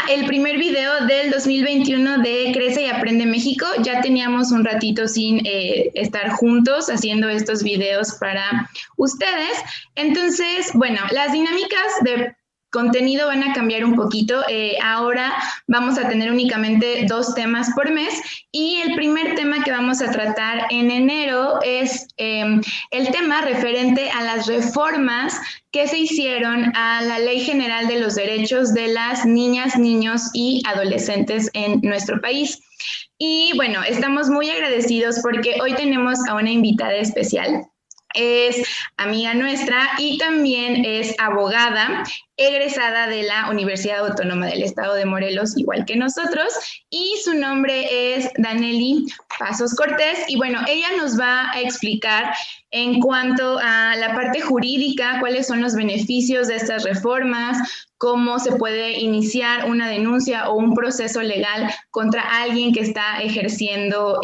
el primer video del 2021 de Crece y Aprende México. Ya teníamos un ratito sin estar juntos haciendo estos videos para ustedes. Entonces, bueno, las dinámicas de contenido van a cambiar un poquito. Ahora vamos a tener únicamente 2 temas por mes y el primer tema que vamos a tratar en enero es el tema referente a las reformas que se hicieron a la Ley General de los Derechos de las Niñas, Niños y Adolescentes en nuestro país. Y bueno, estamos muy agradecidos porque hoy tenemos a una invitada especial. Es amiga nuestra y también es abogada, egresada de la Universidad Autónoma del Estado de Morelos, igual que nosotros, y su nombre es Danely Pasos Cortés. Y bueno, ella nos va a explicar en cuanto a la parte jurídica, cuáles son los beneficios de estas reformas, cómo se puede iniciar una denuncia o un proceso legal contra alguien que está ejerciendo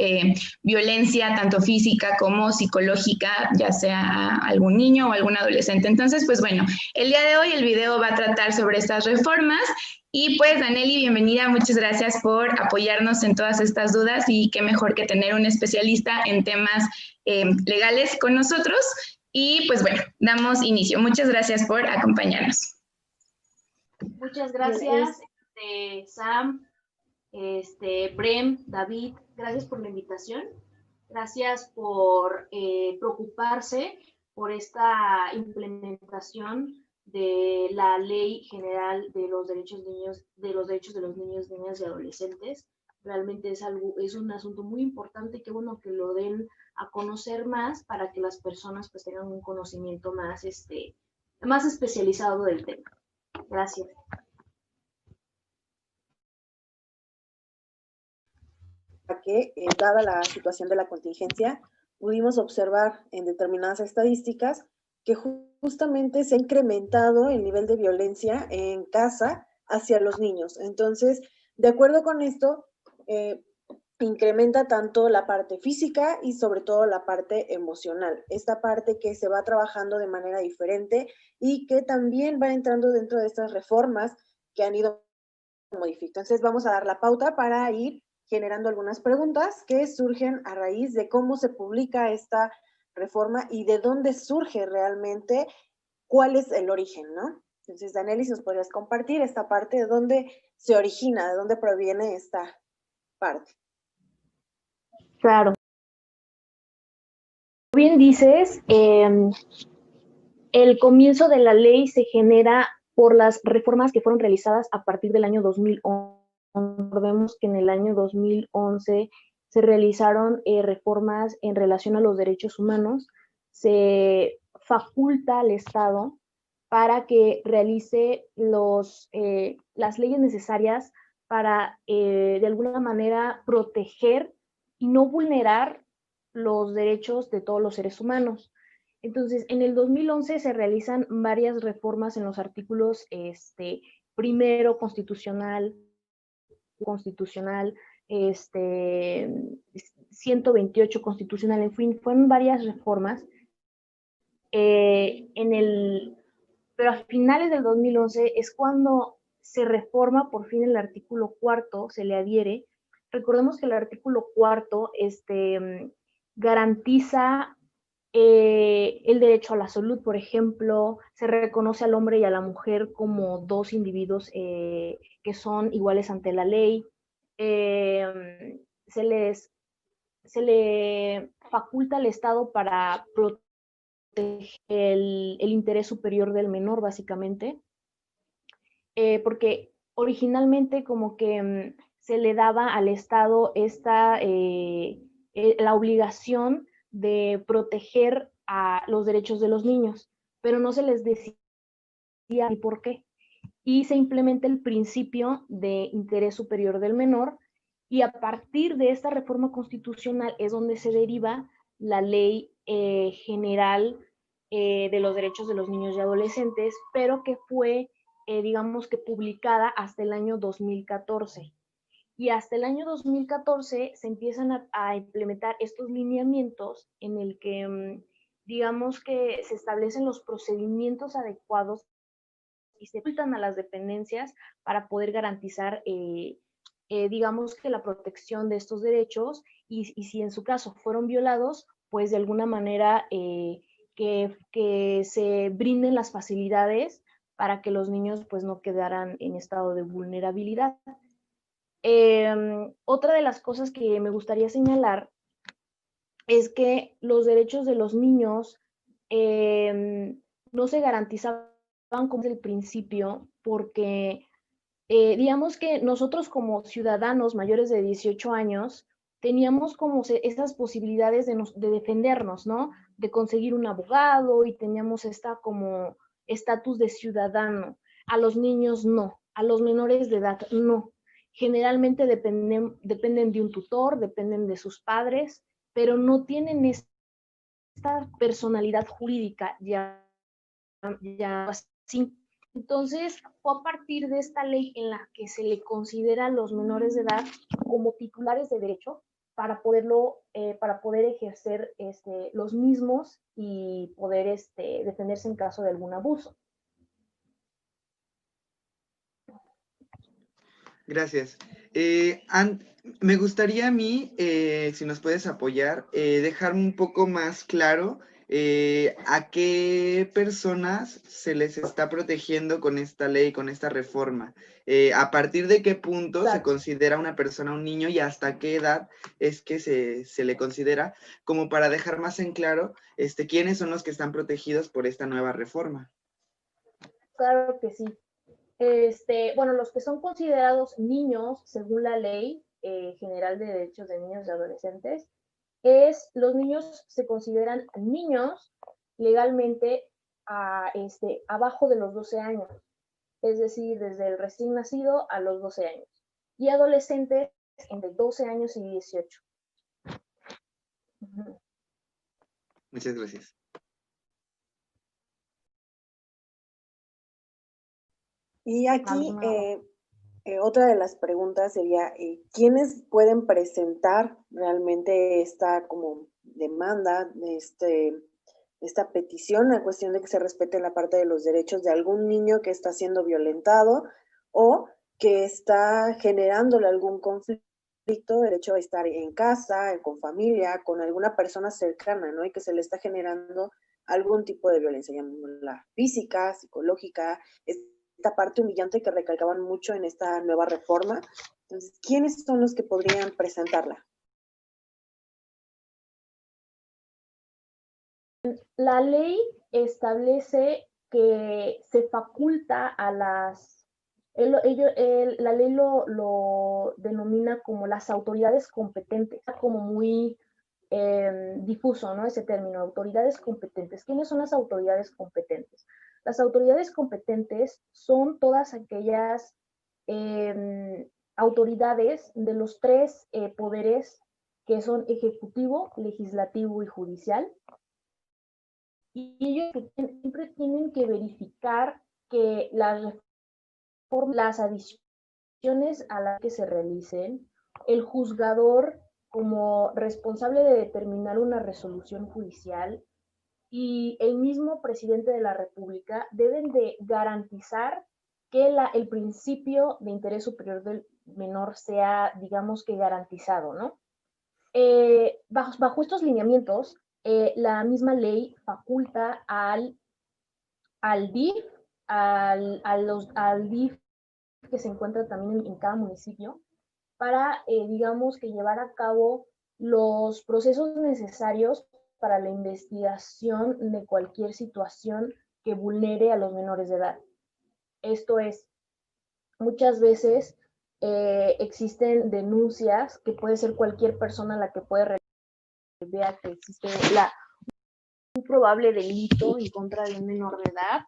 violencia tanto física como psicológica, ya sea a algún niño o algún adolescente. Entonces, pues bueno, el día de hoy el video va a tratar sobre estas reformas. Y pues, Danely, bienvenida, muchas gracias por apoyarnos en todas estas dudas y qué mejor que tener un especialista en temas legales con nosotros. Y pues bueno, damos inicio. Muchas gracias por acompañarnos. Muchas gracias, Sam, Brem, David, gracias por la invitación. Gracias por preocuparse por esta implementación de la Ley General de los Derechos de los Niños, Niñas y Adolescentes. Realmente es un asunto muy importante y qué bueno que lo den a conocer más para que las personas pues tengan un conocimiento más, más especializado del tema. Gracias. Que, dada la situación de la contingencia, pudimos observar en determinadas estadísticas que justamente se ha incrementado el nivel de violencia en casa hacia los niños. Entonces, de acuerdo con esto, incrementa tanto la parte física y sobre todo la parte emocional. Esta parte que se va trabajando de manera diferente y que también va entrando dentro de estas reformas que han ido modificando. Entonces, vamos a dar la pauta para ir generando algunas preguntas que surgen a raíz de cómo se publica esta reforma y de dónde surge realmente, cuál es el origen, ¿no? Entonces, Danely, si nos podrías compartir esta parte de dónde se origina, de dónde proviene esta parte. Claro. Bien dices, el comienzo de la ley se genera por las reformas que fueron realizadas a partir del año 2011. Recordemos que en el año 2011 se realizaron reformas en relación a los derechos humanos. Se faculta al Estado para que realice las leyes necesarias para, de alguna manera, proteger y no vulnerar los derechos de todos los seres humanos. Entonces, en el 2011 se realizan varias reformas en los artículos primero constitucional, 128 constitucional, en fin, fueron varias reformas. Pero a finales del 2011 es cuando se reforma por fin el artículo 4, se le adhiere. Recordemos que el artículo 4 garantiza el derecho a la salud, por ejemplo, se reconoce al hombre y a la mujer como 2 individuos que son iguales ante la ley, se le faculta al Estado para proteger el interés superior del menor, básicamente, porque originalmente como que se le daba al Estado la obligación de proteger a los derechos de los niños, pero no se les decía ni por qué. Y se implementa el principio de interés superior del menor, y a partir de esta reforma constitucional es donde se deriva la Ley General de los Derechos de los Niños y Adolescentes, pero que fue, digamos que publicada hasta el año 2014. Y hasta el año 2014 se empiezan a implementar estos lineamientos en el que, digamos que se establecen los procedimientos adecuados y se ocultan a las dependencias para poder garantizar, digamos que la protección de estos derechos y si en su caso fueron violados, pues de alguna manera que se brinden las facilidades para que los niños pues no quedaran en estado de vulnerabilidad. Otra de las cosas que me gustaría señalar es que los derechos de los niños no se garantizaban como desde el principio porque digamos que nosotros como ciudadanos mayores de 18 años teníamos como esas posibilidades de defendernos, ¿no? De conseguir un abogado y teníamos esta como estatus de ciudadano. A los niños no, a los menores de edad no. Generalmente dependen de un tutor, dependen de sus padres, pero no tienen esta personalidad jurídica ya así. Entonces, fue a partir de esta ley en la que se le considera a los menores de edad como titulares de derecho para poder ejercer los mismos y poder defenderse en caso de algún abuso. Gracias. Me gustaría a mí, si nos puedes apoyar, dejarme un poco más claro a qué personas se les está protegiendo con esta ley, con esta reforma. ¿A partir de qué punto se considera una persona un niño y hasta qué edad es que se le considera, como para dejar más en claro quiénes son los que están protegidos por esta nueva reforma? Claro que sí. Bueno, los que son considerados niños, según la Ley General de Derechos de Niños y Adolescentes, los niños se consideran niños legalmente abajo de los 12 años, es decir, desde el recién nacido a los 12 años, y adolescentes entre 12 años y 18. Muchas gracias. Y aquí otra de las preguntas sería, ¿quiénes pueden presentar realmente esta como demanda, esta petición, la cuestión de que se respete la parte de los derechos de algún niño que está siendo violentado o que está generándole algún conflicto, derecho a estar en casa, con familia, con alguna persona cercana, ¿no? Y que se le está generando algún tipo de violencia, llamémosla física, psicológica, esta parte humillante que recalcaban mucho en esta nueva reforma. Entonces, ¿quiénes son los que podrían presentarla? La ley establece que se faculta a las... la ley lo denomina como las autoridades competentes, como muy difuso, ¿no? Ese término, autoridades competentes. ¿Quiénes son las autoridades competentes? Las autoridades competentes son todas aquellas autoridades de los tres poderes que son ejecutivo, legislativo y judicial. Y ellos siempre tienen que verificar que las adiciones a las que se realicen, el juzgador como responsable de determinar una resolución judicial y el mismo presidente de la República deben de garantizar que el principio de interés superior del menor sea, digamos que garantizado, ¿no? Bajo estos lineamientos, la misma ley faculta al DIF, al DIF que se encuentra también en cada municipio, para, digamos, que llevar a cabo los procesos necesarios para la investigación de cualquier situación que vulnere a los menores de edad. Esto es, muchas veces existen denuncias que puede ser cualquier persona la que puede vea que existe un probable delito en contra de un menor de edad,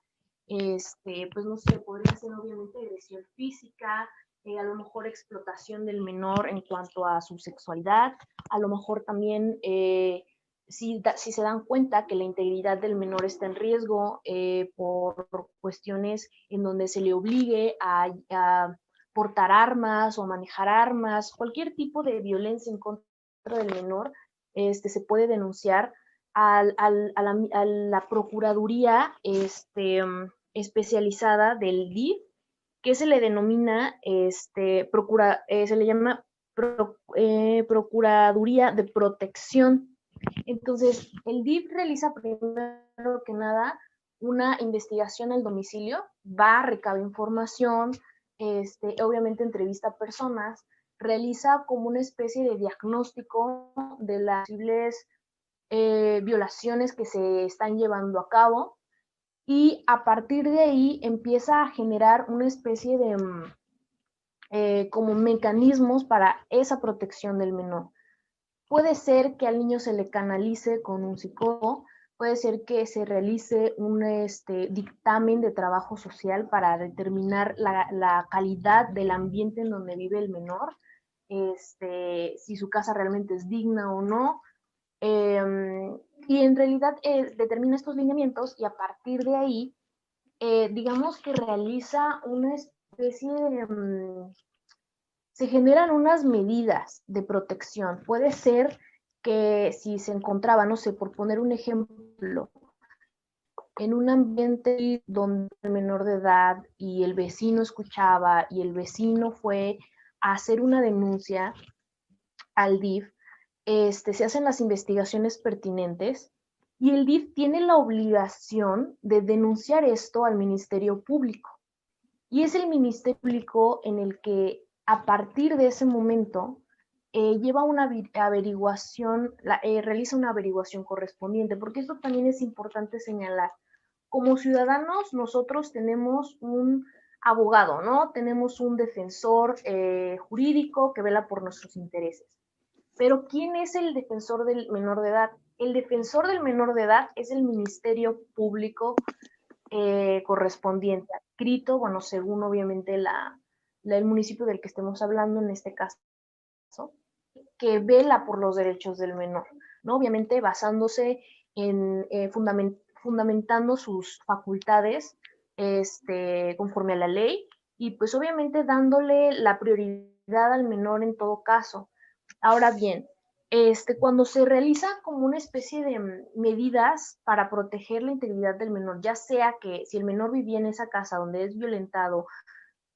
pues no sé, podría ser obviamente agresión física, a lo mejor explotación del menor en cuanto a su sexualidad, a lo mejor también si se dan cuenta que la integridad del menor está en riesgo por cuestiones en donde se le obligue a portar armas o a manejar armas, cualquier tipo de violencia en contra del menor, se puede denunciar a la Procuraduría especializada del DIF, que se le denomina, se le llama Procuraduría de Protección. Entonces, el DIF realiza primero que nada una investigación al domicilio, va, recaba información, obviamente entrevista a personas, realiza como una especie de diagnóstico de las posibles violaciones que se están llevando a cabo, y a partir de ahí empieza a generar una especie de como mecanismos para esa protección del menor. Puede ser que al niño se le canalice con un psicólogo, puede ser que se realice un dictamen de trabajo social para determinar la calidad del ambiente en donde vive el menor, si su casa realmente es digna o no, y en realidad determina estos lineamientos, y a partir de ahí, digamos que realiza una especie de... se generan unas medidas de protección. Puede ser que si se encontraba, no sé, por poner un ejemplo, en un ambiente donde el menor de edad y el vecino escuchaba y el vecino fue a hacer una denuncia al DIF, se hacen las investigaciones pertinentes y el DIF tiene la obligación de denunciar esto al Ministerio Público. Y es el Ministerio Público en el que a partir de ese momento lleva una averiguación, realiza una averiguación correspondiente, porque esto también es importante señalar. Como ciudadanos, nosotros tenemos un abogado, ¿no? Tenemos un defensor jurídico que vela por nuestros intereses. Pero ¿quién es el defensor del menor de edad? El defensor del menor de edad es el Ministerio Público correspondiente, adscrito, bueno, según obviamente el municipio del que estemos hablando en este caso, que vela por los derechos del menor, ¿no? Obviamente basándose en fundamentando sus facultades conforme a la ley, y pues obviamente dándole la prioridad al menor en todo caso. Ahora bien, cuando se realiza como una especie de medidas para proteger la integridad del menor, ya sea que si el menor vivía en esa casa donde es violentado,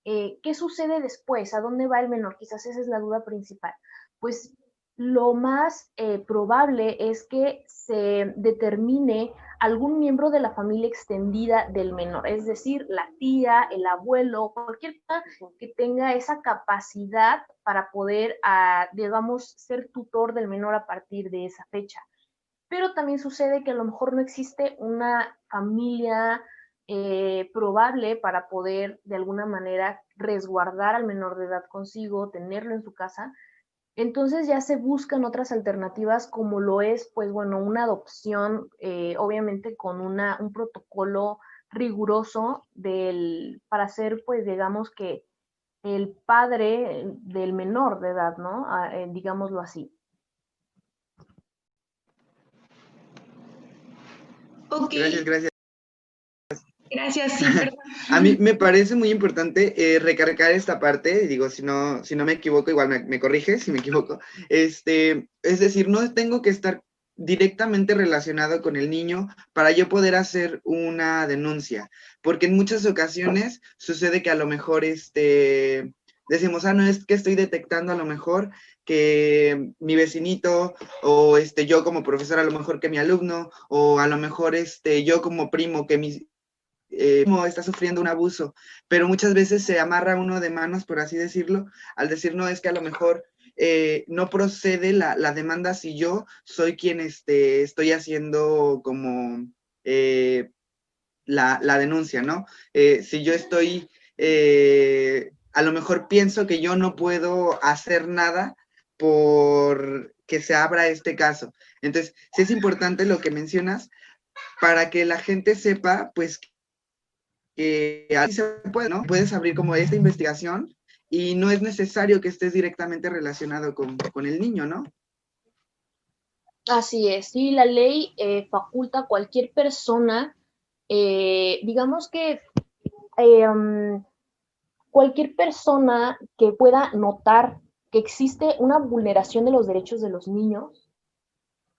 ¿qué sucede después? ¿A dónde va el menor? Quizás esa es la duda principal. Pues lo más probable es que se determine algún miembro de la familia extendida del menor, es decir, la tía, el abuelo, cualquier persona que tenga esa capacidad para poder, digamos, ser tutor del menor a partir de esa fecha. Pero también sucede que a lo mejor no existe una familia probable para poder de alguna manera resguardar al menor de edad consigo, tenerlo en su casa. Entonces ya se buscan otras alternativas, como lo es, pues bueno, una adopción, obviamente con un protocolo riguroso para ser, pues digamos que el padre del menor de edad, ¿no? Digámoslo así. Ok. Gracias. Gracias, sí, perdón. A mí me parece muy importante recargar esta parte, digo, si no me equivoco, igual me corrige si me equivoco, es decir, no tengo que estar directamente relacionado con el niño para yo poder hacer una denuncia, porque en muchas ocasiones sucede que a lo mejor decimos, no, es que estoy detectando a lo mejor que mi vecinito, o yo como profesor, a lo mejor que mi alumno, o a lo mejor yo como primo, que está sufriendo un abuso, pero muchas veces se amarra uno de manos, por así decirlo, al decir, no, es que a lo mejor no procede la demanda si yo soy quien estoy haciendo como la denuncia, ¿no? Si yo estoy, a lo mejor pienso que yo no puedo hacer nada por que se abra este caso. Entonces, sí es importante lo que mencionas para que la gente sepa, pues, que así se puede, ¿no? Puedes abrir como esta investigación y no es necesario que estés directamente relacionado con el niño, ¿no? Así es, sí, la ley faculta a cualquier persona, digamos que cualquier persona que pueda notar que existe una vulneración de los derechos de los niños,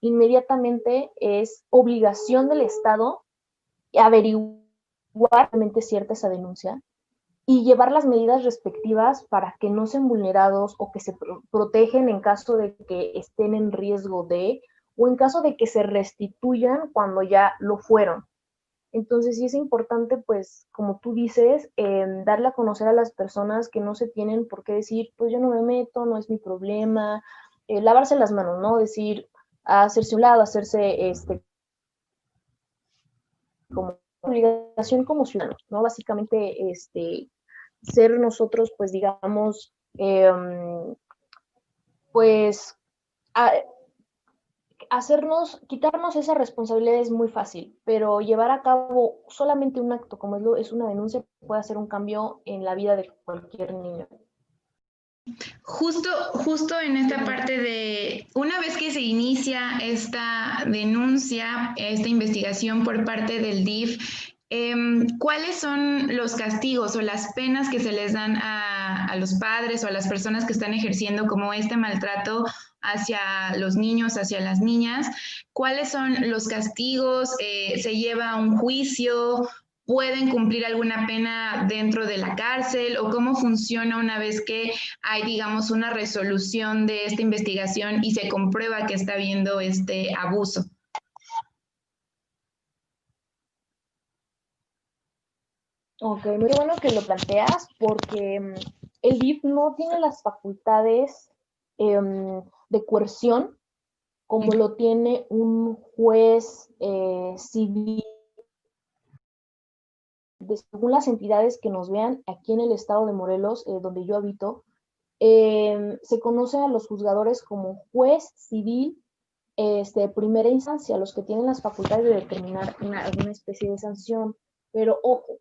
inmediatamente es obligación del Estado averiguar realmente cierta esa denuncia y llevar las medidas respectivas para que no sean vulnerados o que se protegen en caso de que estén en riesgo de, o en caso de que se restituyan cuando ya lo fueron. Entonces sí es importante, pues, como tú dices, darle a conocer a las personas que no se tienen por qué decir, pues yo no me meto, no es mi problema, lavarse las manos, ¿no? Decir, hacerse un lado, hacerse como obligación como ciudadanos, ¿no? Básicamente, ser nosotros, pues, digamos, pues, a, quitarnos esa responsabilidad es muy fácil, pero llevar a cabo solamente un acto como es una denuncia puede hacer un cambio en la vida de cualquier niño. Justo en esta parte de, una vez que se inicia esta denuncia, esta investigación por parte del DIF, ¿cuáles son los castigos o las penas que se les dan a los padres o a las personas que están ejerciendo como este maltrato hacia los niños, hacia las niñas? ¿Cuáles son los castigos? ¿Se lleva a un juicio? ¿Pueden cumplir alguna pena dentro de la cárcel? ¿O cómo funciona una vez que hay, digamos, una resolución de esta investigación y se comprueba que está habiendo este abuso? Ok, muy bueno que lo planteas porque el DIF no tiene las facultades de coerción como lo tiene un juez civil. Según las entidades que nos vean aquí en el estado de Morelos, donde yo habito, se conoce a los juzgadores como juez civil de primera instancia, los que tienen las facultades de determinar alguna especie de sanción. Pero ojo,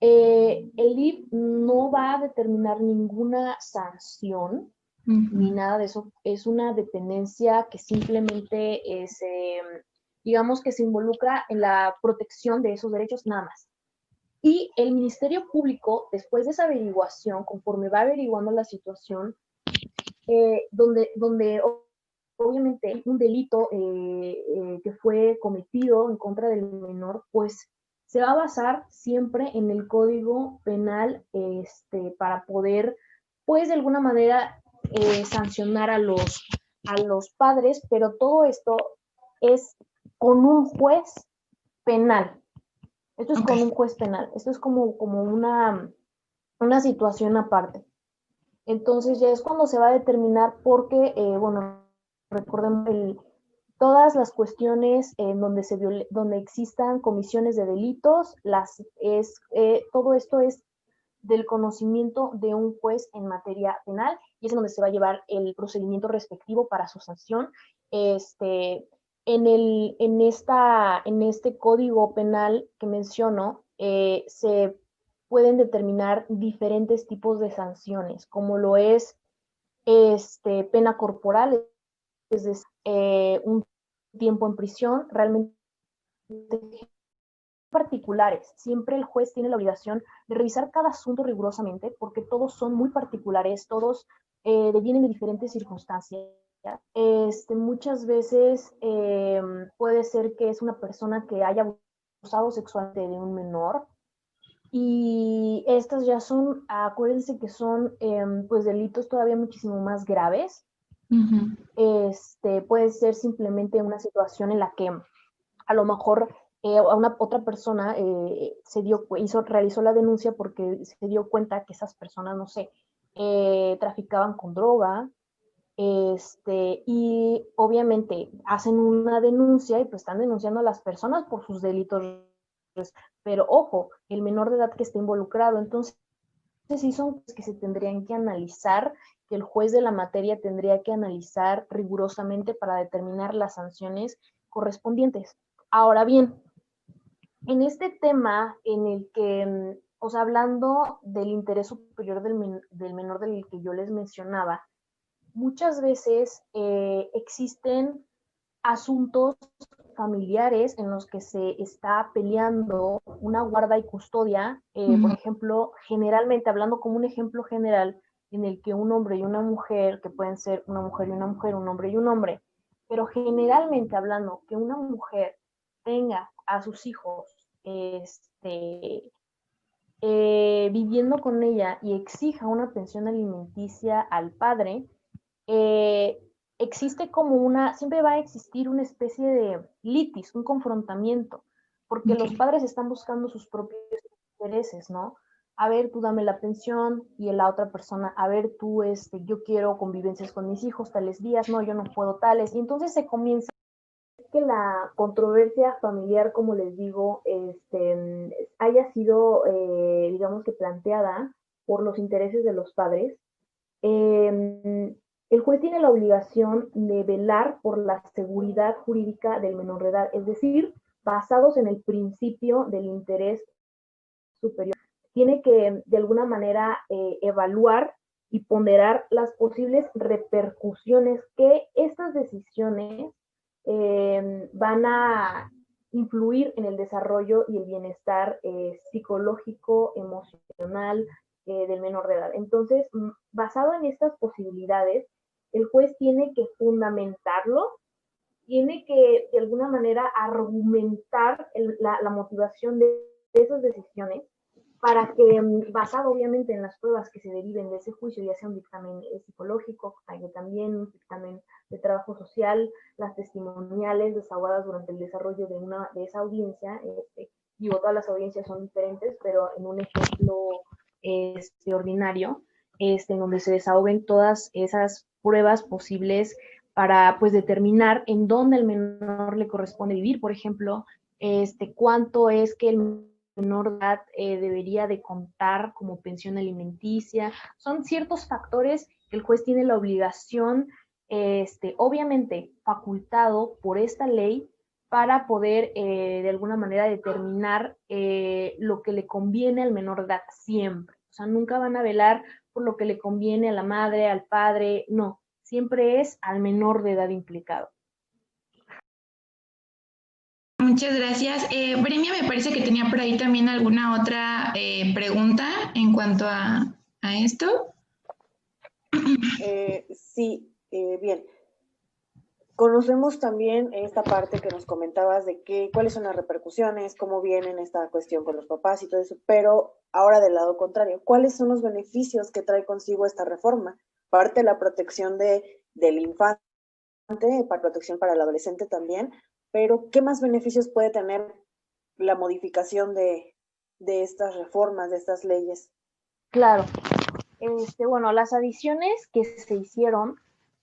el DIF no va a determinar ninguna sanción ni nada de eso. Es una dependencia que simplemente digamos que se involucra en la protección de esos derechos nada más. Y el Ministerio Público, después de esa averiguación, conforme va averiguando la situación, donde obviamente un delito que fue cometido en contra del menor, pues se va a basar siempre en el Código Penal para poder, pues de alguna manera, sancionar a los padres, pero todo esto es con un juez penal. Esto es con un juez penal. Esto es como una situación aparte. Entonces ya es cuando se va a determinar porque, bueno, recordemos todas las cuestiones en donde existan comisiones de delitos, todo esto es del conocimiento de un juez en materia penal y es donde se va a llevar el procedimiento respectivo para su sanción. En este código penal que menciono, se pueden determinar diferentes tipos de sanciones, como lo es pena corporal, es decir, un tiempo en prisión, realmente particulares. Siempre el juez tiene la obligación de revisar cada asunto rigurosamente porque todos son muy particulares, todos vienen de diferentes circunstancias. Muchas veces puede ser que es una persona que haya abusado sexualmente de un menor y estas ya son, acuérdense que son pues delitos todavía muchísimo más graves. Puede ser simplemente una situación en la que a lo mejor otra persona realizó la denuncia porque se dio cuenta que esas personas, no sé, traficaban con droga, y obviamente hacen una denuncia y pues están denunciando a las personas por sus delitos, pero ojo, el menor de edad que está involucrado, entonces sí son cosas que se tendrían que analizar, que el juez de la materia tendría que analizar rigurosamente para determinar las sanciones correspondientes. Ahora bien, en este tema en el que, o sea, hablando del interés superior del menor del que yo les mencionaba, muchas veces existen asuntos familiares en los que se está peleando una guarda y custodia, por ejemplo, generalmente, hablando como un ejemplo general, en el que un hombre y una mujer, que pueden ser una mujer y una mujer, un hombre y un hombre, pero generalmente hablando que una mujer tenga a sus hijos viviendo con ella y exija una pensión alimenticia al padre, existe siempre va a existir una especie de litis, un confrontamiento, porque los padres están buscando sus propios intereses, ¿no? A ver, tú dame la pensión, y la otra persona, a ver, tú, yo quiero convivencias con mis hijos tales días, no, yo no puedo tales, y entonces se comienza que la controversia familiar, como les digo, haya sido, digamos que planteada por los intereses de los padres. El juez tiene la obligación de velar por la seguridad jurídica del menor de edad, es decir, basados en el principio del interés superior. Tiene que, de alguna manera, evaluar y ponderar las posibles repercusiones que estas decisiones van a influir en el desarrollo y el bienestar psicológico, emocional del menor de edad. Entonces, basado en estas posibilidades, el juez tiene que fundamentarlo, tiene que de alguna manera argumentar la motivación de esas decisiones para que, basado obviamente en las pruebas que se deriven de ese juicio, ya sea un dictamen psicológico, también un dictamen de trabajo social, las testimoniales desahogadas durante el desarrollo de esa audiencia, todas las audiencias son diferentes, pero en un ejemplo ordinario, en donde se desahoguen todas esas pruebas posibles para, pues, determinar en dónde el menor le corresponde vivir, por ejemplo, cuánto es que el menor de edad debería de contar como pensión alimenticia. Son ciertos factores que el juez tiene la obligación, obviamente facultado por esta ley, para poder de alguna manera determinar lo que le conviene al menor de edad siempre. O sea, nunca van a velar por lo que le conviene a la madre, al padre, no, siempre es al menor de edad implicado. Muchas gracias. Bremia, me parece que tenía por ahí también alguna otra pregunta en cuanto a esto. Sí, bien. Conocemos también esta parte que nos comentabas de cuáles son las repercusiones, cómo vienen esta cuestión con los papás y todo eso, pero ahora del lado contrario, ¿cuáles son los beneficios que trae consigo esta reforma? Parte de la protección del infante, para protección para el adolescente también, pero ¿qué más beneficios puede tener la modificación de estas reformas, de estas leyes? Claro. Bueno, las adiciones que se hicieron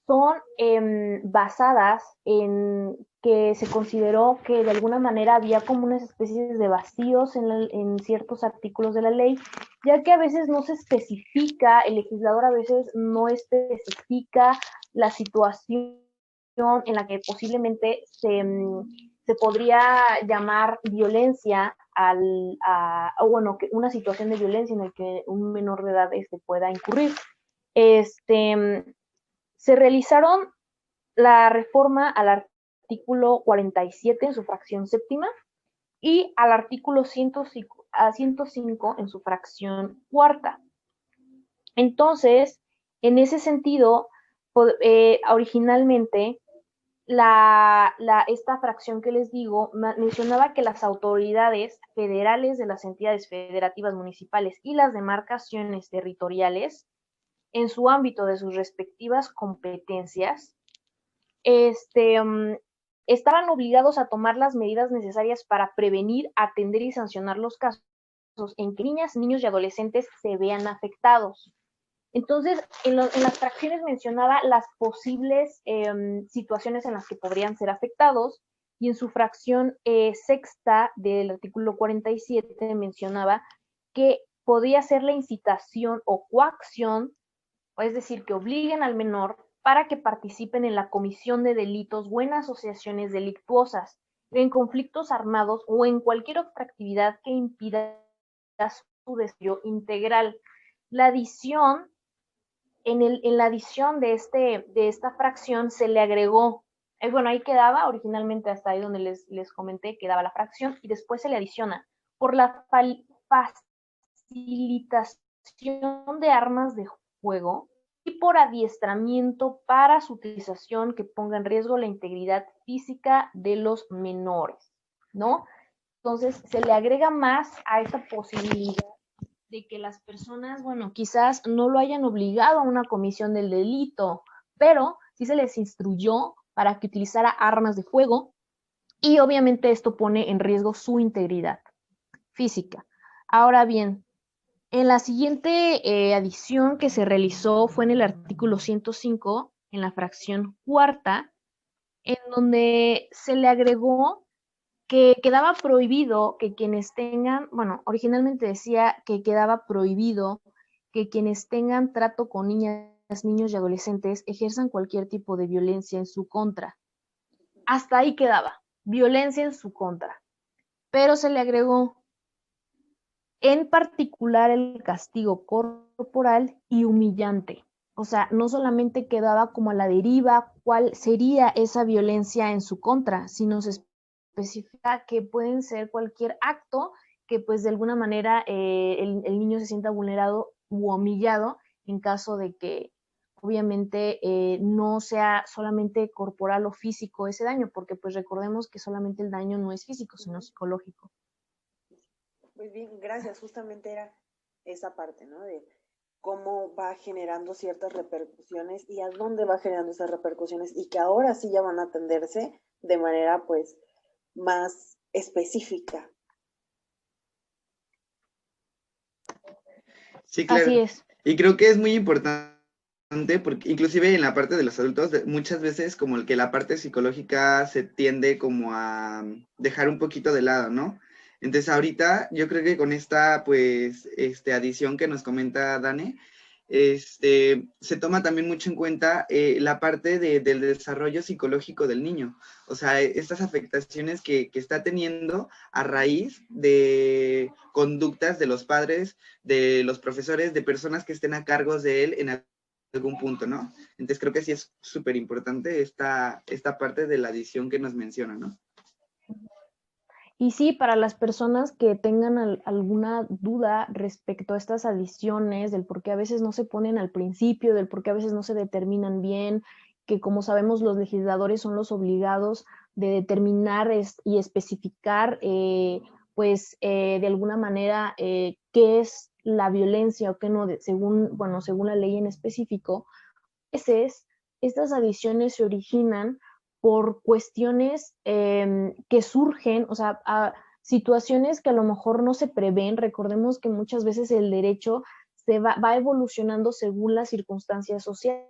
son basadas en que se consideró que de alguna manera había como unas especies de vacíos en ciertos artículos de la ley, ya que a veces no se especifica, el legislador a veces no especifica la situación en la que posiblemente se podría llamar violencia o bueno, que una situación de violencia en la que un menor de edad pueda incurrir. Se realizaron la reforma al artículo 47 en su fracción séptima y al artículo 105 en su fracción cuarta. Entonces, en ese sentido, originalmente, esta fracción que les digo mencionaba que las autoridades federales de las entidades federativas municipales y las demarcaciones territoriales, en su ámbito de sus respectivas competencias, estaban obligados a tomar las medidas necesarias para prevenir, atender y sancionar los casos en que niñas, niños y adolescentes se vean afectados. Entonces, en las fracciones mencionaba las posibles situaciones en las que podrían ser afectados, y en su fracción sexta del artículo 47 mencionaba que podría ser la incitación o coacción, es decir, que obliguen al menor para que participen en la comisión de delitos o en asociaciones delictuosas, en conflictos armados o en cualquier otra actividad que impida su desarrollo integral. La adición, en la adición de esta fracción se le agregó, bueno, ahí quedaba originalmente, hasta ahí donde les comenté, quedaba la fracción, y después se le adiciona por la facilitación de armas de fuego y por adiestramiento para su utilización que ponga en riesgo la integridad física de los menores, ¿no? Entonces, se le agrega más a esta posibilidad de que las personas, bueno, quizás no lo hayan obligado a una comisión del delito, pero sí se les instruyó para que utilizara armas de fuego y obviamente esto pone en riesgo su integridad física. Ahora bien, en la siguiente adición que se realizó fue en el artículo 105, en la fracción cuarta, en donde se le agregó que quedaba prohibido que quienes tengan, bueno, originalmente decía que quedaba prohibido que quienes tengan trato con niñas, niños y adolescentes ejerzan cualquier tipo de violencia en su contra. Hasta ahí quedaba, violencia en su contra. Pero se le agregó en particular el castigo corporal y humillante. O sea, no solamente quedaba como a la deriva cuál sería esa violencia en su contra, sino se especifica que pueden ser cualquier acto que pues de alguna manera el niño se sienta vulnerado u humillado en caso de que obviamente no sea solamente corporal o físico ese daño, porque pues recordemos que solamente el daño no es físico, sino psicológico. Muy bien, gracias. Justamente era esa parte, ¿no? De cómo va generando ciertas repercusiones y a dónde va generando esas repercusiones y que ahora sí ya van a atenderse de manera pues más específica. Sí, claro. Así es. Y creo que es muy importante porque inclusive en la parte de los adultos muchas veces como el que la parte psicológica se tiende como a dejar un poquito de lado, ¿no? Entonces ahorita yo creo que con esta pues adición que nos comenta Dane, se toma también mucho en cuenta la parte del desarrollo psicológico del niño, o sea, estas afectaciones que está teniendo a raíz de conductas de los padres, de los profesores, de personas que estén a cargo de él en algún punto, ¿no? Entonces creo que sí es súper importante esta parte de la adición que nos menciona, ¿no? Y sí, para las personas que tengan alguna duda respecto a estas adiciones, del por qué a veces no se ponen al principio, del por qué a veces no se determinan bien, que como sabemos los legisladores son los obligados de determinar y especificar, de alguna manera, qué es la violencia o qué no, según la ley en específico. A veces estas adiciones se originan por cuestiones que surgen, o sea, situaciones que a lo mejor no se prevén. Recordemos que muchas veces el derecho va evolucionando según las circunstancias sociales.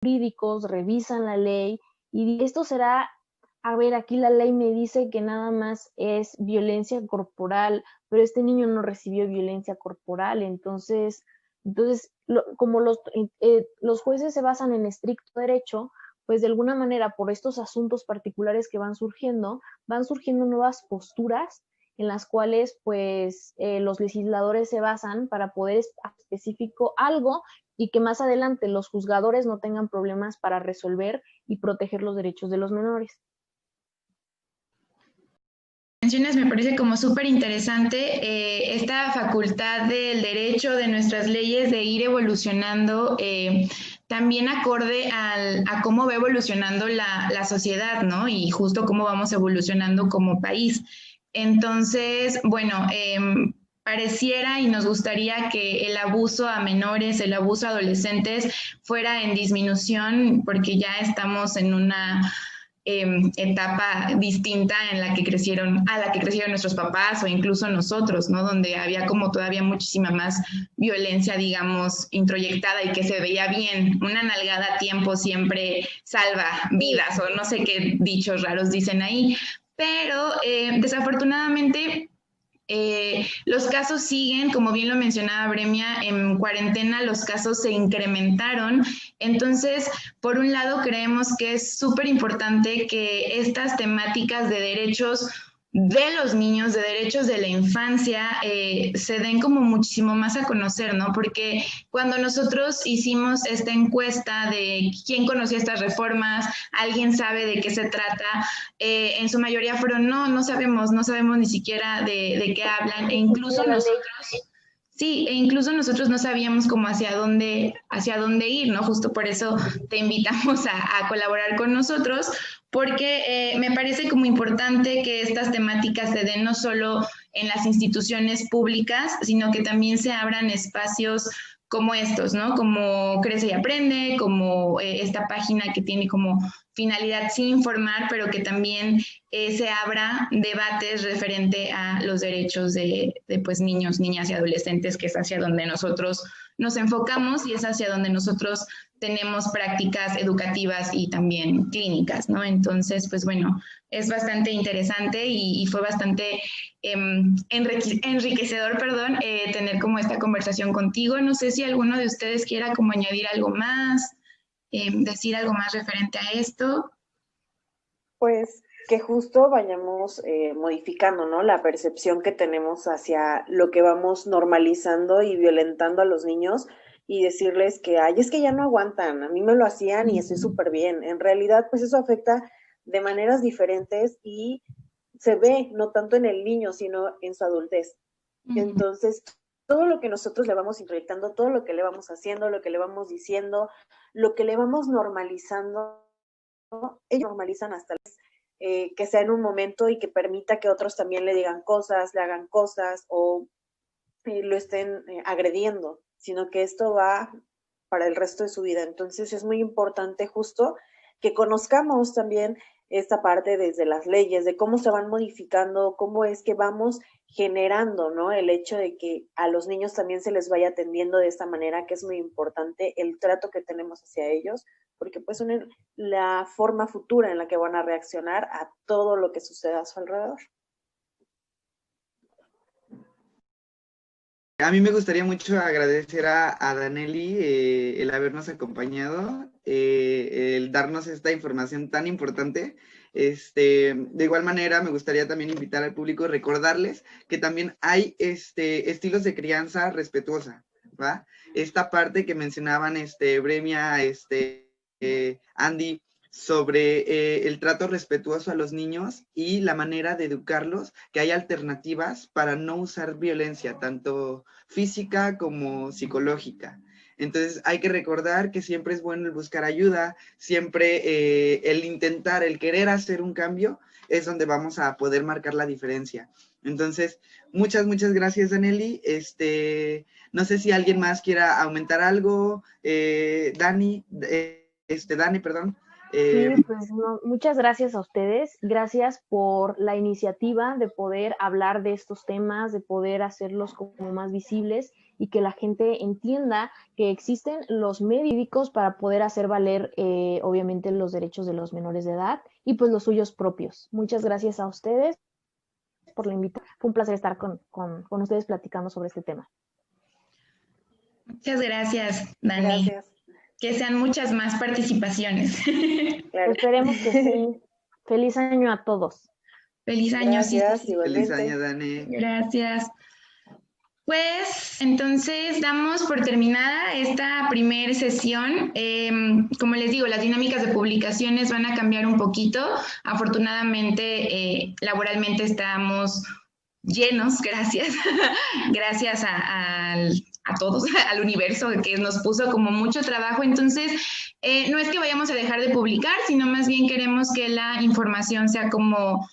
Jurídicos revisan la ley y esto será, a ver, aquí la ley me dice que nada más es violencia corporal, pero este niño no recibió violencia corporal, entonces como los jueces se basan en estricto derecho, pues de alguna manera por estos asuntos particulares que van surgiendo nuevas posturas en las cuales pues los legisladores se basan para poder especificar algo y que más adelante los juzgadores no tengan problemas para resolver y proteger los derechos de los menores. Me parece como súper interesante esta facultad del derecho, de nuestras leyes, de ir evolucionando también acorde a cómo va evolucionando la sociedad, ¿no? Y justo cómo vamos evolucionando como país. Entonces, bueno, pareciera y nos gustaría que el abuso a menores, el abuso a adolescentes fuera en disminución, porque ya estamos en una etapa distinta a la que crecieron nuestros papás o incluso nosotros, ¿no? Donde había como todavía muchísima más violencia, digamos, introyectada y que se veía bien. Una nalgada a tiempo siempre salva vidas, o no sé qué dichos raros dicen ahí. Pero desafortunadamente los casos siguen, como bien lo mencionaba Bremia, en cuarentena los casos se incrementaron. Entonces, por un lado, creemos que es súper importante que estas temáticas de derechos de los niños, de derechos de la infancia, se den como muchísimo más a conocer, ¿no? Porque cuando nosotros hicimos esta encuesta de quién conocía estas reformas, alguien sabe de qué se trata, en su mayoría fueron, no sabemos ni siquiera de qué hablan, e incluso nosotros... Sí, e incluso nosotros no sabíamos cómo hacia dónde ir, ¿no? Justo por eso te invitamos a colaborar con nosotros, porque me parece como importante que estas temáticas se den no solo en las instituciones públicas, sino que también se abran espacios como estos, ¿no? Como Crece y Aprende, como esta página que tiene como finalidad sí informar, pero que también se abra debates referente a los derechos de pues, niños, niñas y adolescentes, que es hacia donde nosotros nos enfocamos y es hacia donde nosotros tenemos prácticas educativas y también clínicas, ¿no? Entonces, pues bueno, es bastante interesante y fue bastante enriquecedor, tener como esta conversación contigo. No sé si alguno de ustedes quiera como añadir algo más, decir algo más referente a esto. Pues que justo vayamos modificando, ¿no? La percepción que tenemos hacia lo que vamos normalizando y violentando a los niños y decirles que, ay, es que ya no aguantan, a mí me lo hacían y estoy súper bien. En realidad, pues eso afecta de maneras diferentes y se ve no tanto en el niño, sino en su adultez. Entonces, todo lo que nosotros le vamos introyectando, todo lo que le vamos haciendo, lo que le vamos diciendo, lo que le vamos normalizando, ellos normalizan hasta que sea en un momento y que permita que otros también le digan cosas, le hagan cosas o lo estén agrediendo, sino que esto va para el resto de su vida. Entonces es muy importante justo que conozcamos también esta parte desde las leyes, de cómo se van modificando, cómo es que vamos generando, ¿no? El hecho de que a los niños también se les vaya atendiendo de esta manera, que es muy importante, el trato que tenemos hacia ellos, porque pues son la forma futura en la que van a reaccionar a todo lo que suceda a su alrededor. A mí me gustaría mucho agradecer a Danelly el habernos acompañado, el darnos esta información tan importante. De igual manera, me gustaría también invitar al público a recordarles que también hay estilos de crianza respetuosa, ¿va? Esta parte que mencionaban Bremia, Andy, sobre el trato respetuoso a los niños y la manera de educarlos, que hay alternativas para no usar violencia, tanto física como psicológica. Entonces hay que recordar que siempre es bueno el buscar ayuda, siempre el intentar, el querer hacer un cambio, es donde vamos a poder marcar la diferencia. Entonces, muchas gracias, Danelly. No sé si alguien más quiera aumentar algo. Dani, perdón. Sí, pues no, muchas gracias a ustedes, gracias por la iniciativa de poder hablar de estos temas, de poder hacerlos como más visibles y que la gente entienda que existen los médicos para poder hacer valer obviamente los derechos de los menores de edad y pues los suyos propios. Muchas gracias a ustedes por la invitación, fue un placer estar con ustedes platicando sobre este tema. Muchas gracias, Dani. Gracias. Que sean muchas más participaciones. Claro. Esperemos que sí. Feliz año a todos. Feliz año. Gracias, sí. Feliz año, Dani. Gracias. Pues entonces damos por terminada esta primera sesión. Como les digo, las dinámicas de publicaciones van a cambiar un poquito. Afortunadamente, laboralmente estamos llenos, gracias. Gracias a todos, al universo que nos puso como mucho trabajo. Entonces, no es que vayamos a dejar de publicar, sino más bien queremos que la información sea como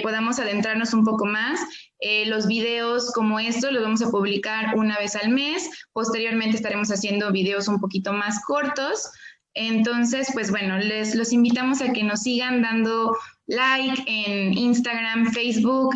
podamos adentrarnos un poco más. Los videos como estos los vamos a publicar una vez al mes. Posteriormente estaremos haciendo videos un poquito más cortos. Entonces, pues bueno, los invitamos a que nos sigan dando like en Instagram, Facebook.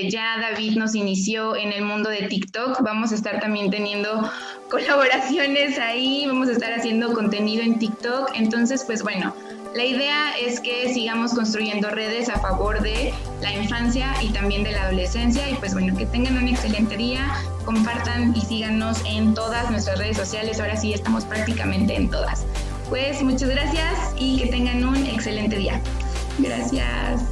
Ya David nos inició en el mundo de TikTok. Vamos a estar también teniendo colaboraciones ahí. Vamos a estar haciendo contenido en TikTok. Entonces, pues bueno, la idea es que sigamos construyendo redes a favor de la infancia y también de la adolescencia. Y pues bueno, que tengan un excelente día. Compartan y síganos en todas nuestras redes sociales. Ahora sí estamos prácticamente en todas. Pues muchas gracias y que tengan un excelente día. Gracias.